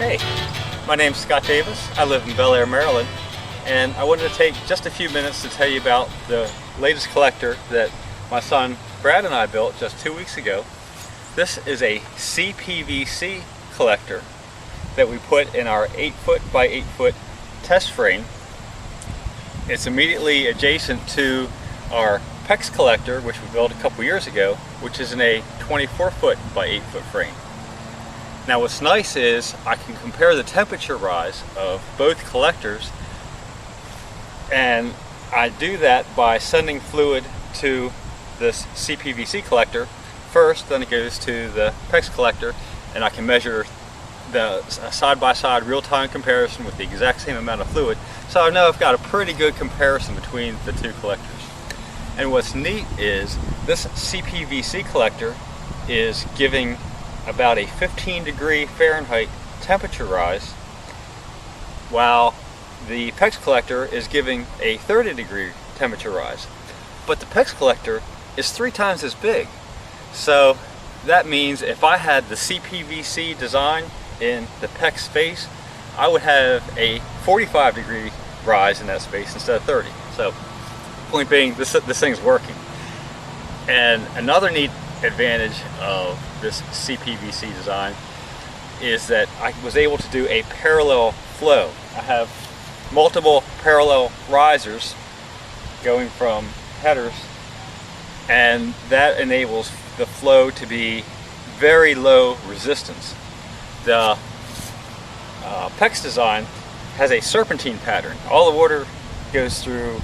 Hey, my name's Scott Davis. I live in Bel Air, Maryland, and I wanted to take just a few minutes to tell you about the latest collector that my son Brad and I built just 2 weeks ago. This is a CPVC collector that we put in our 8-foot by 8-foot test frame. It's immediately adjacent to our PEX collector, which we built a couple years ago, which is in a 24-foot by 8-foot frame. Now what's nice is I can compare the temperature rise of both collectors, and I do that by sending fluid to this CPVC collector first, then it goes to the PEX collector, and I can measure the side-by-side real-time comparison with the exact same amount of fluid, so I know I've got a pretty good comparison between the two collectors. And what's neat is this CPVC collector is giving about a 15-degree Fahrenheit temperature rise, while the PEX collector is giving a 30-degree temperature rise. But the PEX collector is 3 times as big. So that means if I had the CPVC design in the PEX space, I would have a 45-degree rise in that space instead of 30. So point being, this thing's working. And another neat advantage of this CPVC design is that I was able to do a parallel flow. I have multiple parallel risers going from headers, and that enables the flow to be very low resistance. The PEX design has a serpentine pattern. All the water goes through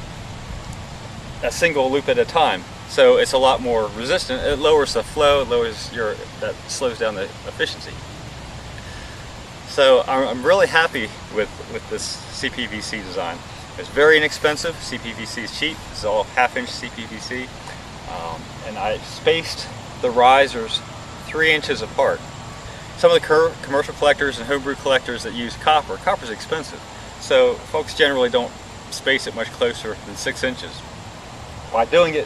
a single loop at a time, so it's a lot more resistant. It lowers the flow, that slows down the efficiency. So I'm really happy with this CPVC design. It's very inexpensive. CPVC is cheap. This is all half-inch CPVC, and I spaced the risers 3 inches apart. Some of the commercial collectors and homebrew collectors that use copper, copper's expensive, so folks generally don't space it much closer than 6 inches. By doing it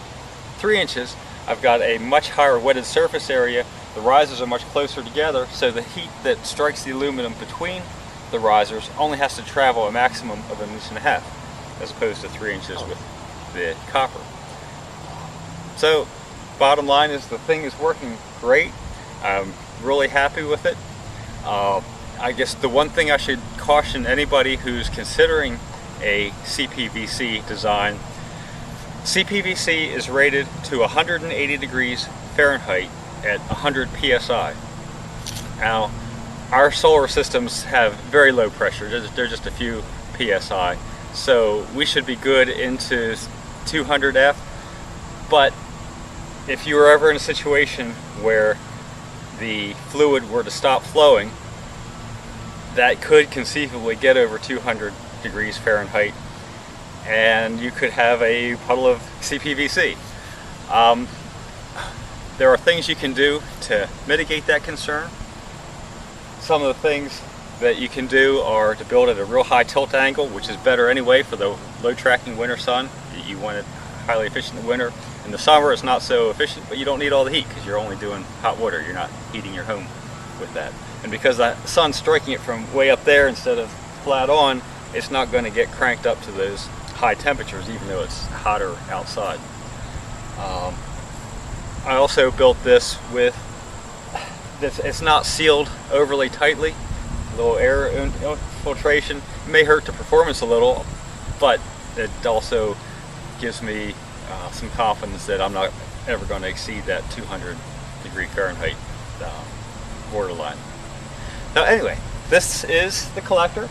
3 inches, I've got a much higher wetted surface area. The risers are much closer together, so the heat that strikes the aluminum between the risers only has to travel a maximum of 1.5 inches, as opposed to 3 inches with the copper. So bottom line is the thing is working great. I'm really happy with it. I guess the one thing I should caution anybody who's considering a CPVC design: CPVC is rated to 180 degrees Fahrenheit at 100 psi. Now, our solar systems have very low pressure. They're just a few psi, so we should be good into 200 F. But if you were ever in a situation where the fluid were to stop flowing, that could conceivably get over 200 degrees Fahrenheit, and you could have a puddle of CPVC. There are things you can do to mitigate that concern. Some of the things that you can do are to build at a real high tilt angle, which is better anyway for the low tracking winter sun. You want it highly efficient in the winter. In the summer it's not so efficient, but you don't need all the heat because you're only doing hot water. You're not heating your home with that. And because the sun's striking it from way up there instead of flat on, it's not going to get cranked up to those high temperatures even though it's hotter outside. I also built this with, it's not sealed overly tightly, a little air infiltration. It may hurt the performance a little, but it also gives me some confidence that I'm not ever going to exceed that 200 degree Fahrenheit borderline. Now anyway, this is the collector.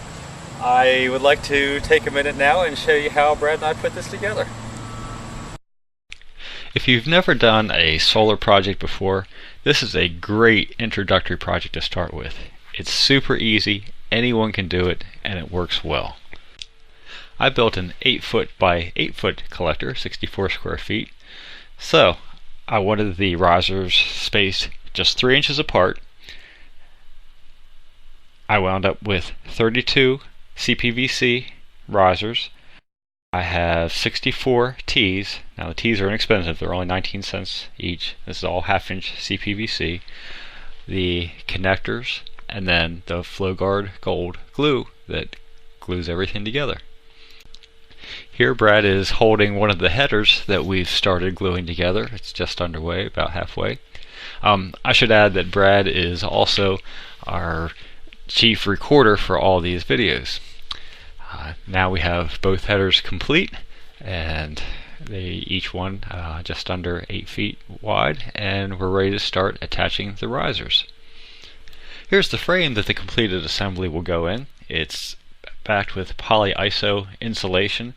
I would like to take a minute now and show you how Brad and I put this together. If you've never done a solar project before, this is a great introductory project to start with. It's super easy, anyone can do it, and it works well. I built an 8-foot by 8-foot collector, 64 square feet. So I wanted the risers spaced just 3 inches apart. I wound up with 32 CPVC risers. I have 64 T's. Now the T's are inexpensive, they're only 19 cents each. This is all half-inch CPVC. The connectors and then the FlowGuard gold glue that glues everything together. Here Brad is holding one of the headers that we've started gluing together. It's just underway, about halfway. I should add that Brad is also our chief recorder for all these videos. Now we have both headers complete, and each one just under 8 feet wide, and we're ready to start attaching the risers. Here's the frame that the completed assembly will go in. It's backed with polyiso insulation.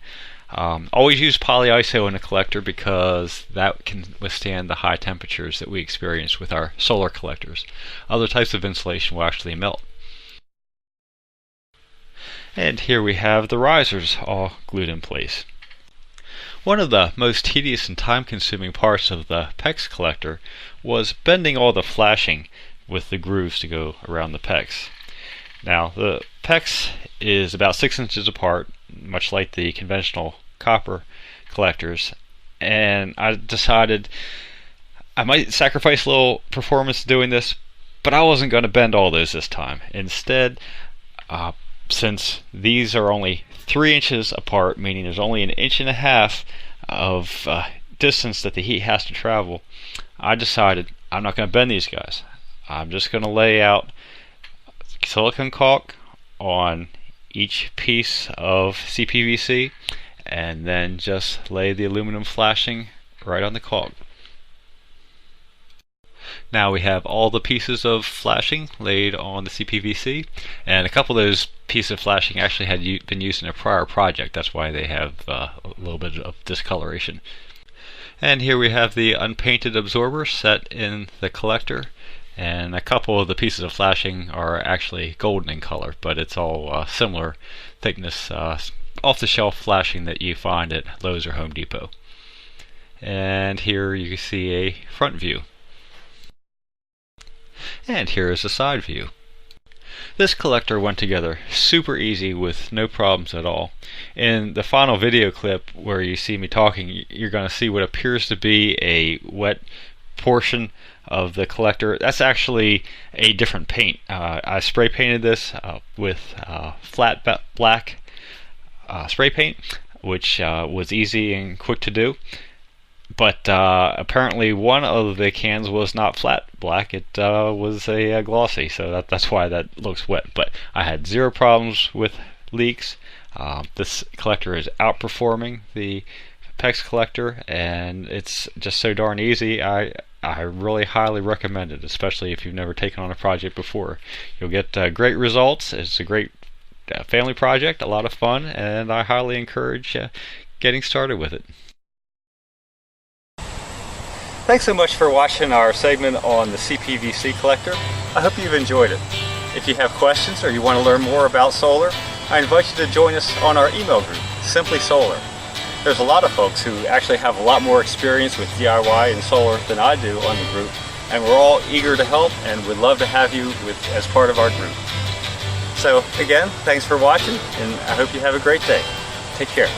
Always use polyiso in a collector because that can withstand the high temperatures that we experience with our solar collectors. Other types of insulation will actually melt. And here we have the risers all glued in place. One of the most tedious and time-consuming parts of the PEX collector was bending all the flashing with the grooves to go around the PEX. Now, the PEX is about 6 inches apart, much like the conventional copper collectors, and I decided I might sacrifice a little performance doing this, but I wasn't going to bend all those this time. Instead, since these are only 3 inches apart, meaning there's only 1.5 inches of distance that the heat has to travel, I decided I'm not going to bend these guys. I'm just going to lay out silicone caulk on each piece of CPVC and then just lay the aluminum flashing right on the caulk. Now we have all the pieces of flashing laid on the CPVC, and a couple of those pieces of flashing actually had been used in a prior project. That's why they have a little bit of discoloration. And here we have the unpainted absorber set in the collector, and a couple of the pieces of flashing are actually golden in color, but it's all similar thickness, off-the-shelf flashing that you find at Lowe's or Home Depot. And here you can see a front view. And here is the side view. This collector went together super easy with no problems at all. In the final video clip where you see me talking, you're going to see what appears to be a wet portion of the collector. That's actually a different paint. I spray painted this with flat black spray paint, which was easy and quick to do. But apparently one of the cans was not flat black, it was a glossy, so that's why that looks wet. But I had zero problems with leaks. This collector is outperforming the PEX collector, and it's just so darn easy. I really highly recommend it, especially if you've never taken on a project before. You'll get great results. It's a great family project, a lot of fun, and I highly encourage getting started with it. Thanks so much for watching our segment on the CPVC collector. I hope you've enjoyed it. If you have questions or you want to learn more about solar, I invite you to join us on our email group, Simply Solar. There's a lot of folks who actually have a lot more experience with DIY and solar than I do on the group, and we're all eager to help and would love to have you as part of our group. So again, thanks for watching, and I hope you have a great day. Take care.